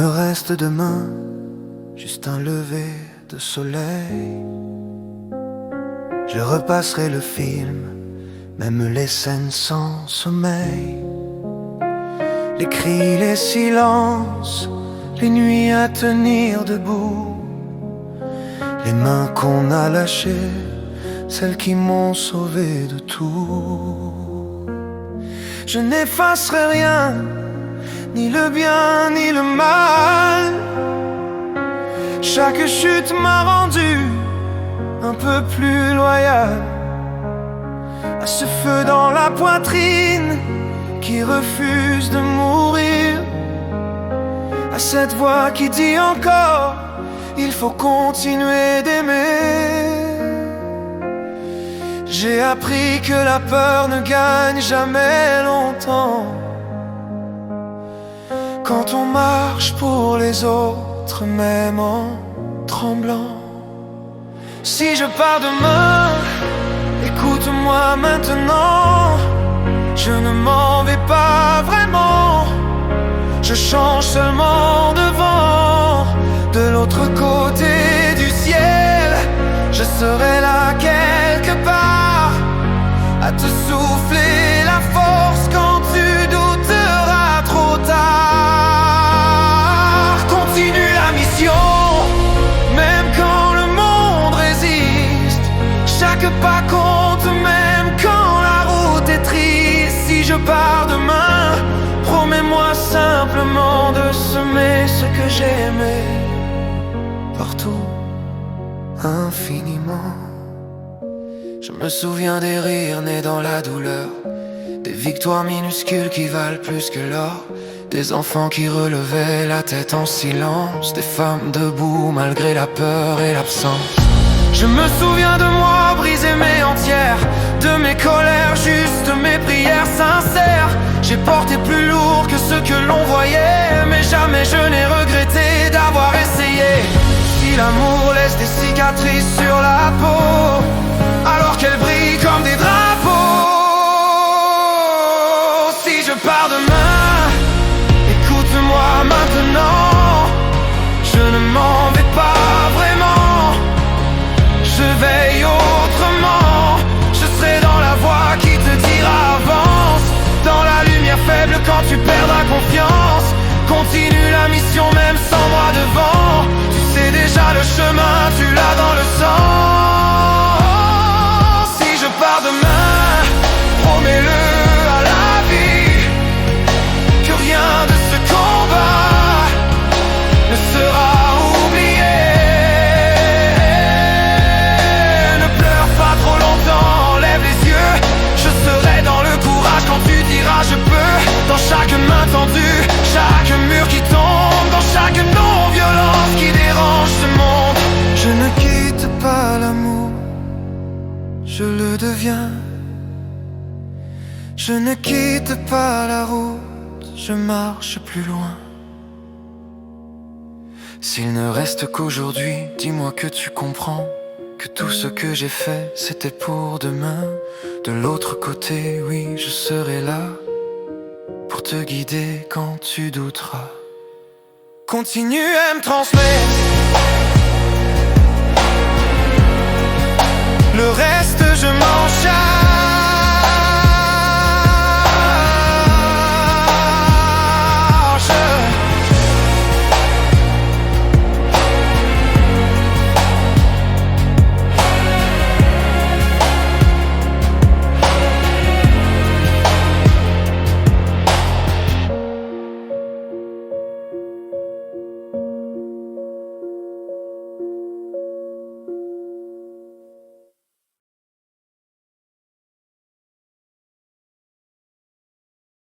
me reste demain juste un lever de soleil. Je repasserai le film, même les scènes sans sommeil. Les cris, les silences, les nuits à tenir debout, les mains qu'on a lâchées, celles qui m'ont sauvé de tout. Je n'effacerai rien, ni le bien ni le mal. Chaque chute m'a rendu un peu plus loyal. À ce feu dans la poitrine qui refuse de mourir, à cette voix qui dit encore il faut continuer d'aimer. J'ai appris que la peur ne gagne jamais longtemps. Quand on marche pour les autres, même en tremblant. Si je pars demain, écoute-moi maintenant. Je ne m'en vais pas vraiment. Je change seulement de vent. De l'autre côté du ciel, je serai là quelque part, à te souffler la force quand tu douteras trop tard. Continue la mission, même quand le monde résiste. Chaque pas compte, même quand la route est triste. Si je pars demain, promets-moi simplement de semer ce que j'aimais partout, infiniment. Je me souviens des rires nés dans la douleur, des victoires minuscules qui valent plus que l'or, des enfants qui relevaient la tête en silence, des femmes debout malgré la peur et l'absence. Je me souviens de moi brisé mais entière, de mes colères justes, mes prières sincères. J'ai porté plus lourd que ce que l'on voyait, mais jamais je n'ai regretté d'avoir essayé. Si l'amour laisse des cicatrices sur la peau, alors qu'elle brille comme des drapeaux. Si je pars demain, écoute-moi maintenant. Je ne m'en vais pas vraiment. Je veille autrement. Je serai dans la voie qui te dira avance. Dans la lumière faible quand tu perdras confiance. Continue la mission même sans bras devant. Tu sais déjà le chemin, tu l'as dans le sang. Si je pars demain, promets-le à la vie, que rien de ce combat ne sera oublié. Ne pleure pas trop longtemps, lève les yeux. Je serai dans le courage quand tu diras je peux. Dans chaque main tendue, chaque mur qui tombe, dans chaque non-violence qui dérange ce monde. Je ne quitte pas l'amour, je le deviens. Je ne quitte pas la route, je marche plus loin. S'il ne reste qu'aujourd'hui, dis-moi que tu comprends que tout ce que j'ai fait, c'était pour demain. De l'autre côté, oui, je serai là pour te guider quand tu douteras. Continue à me transmettre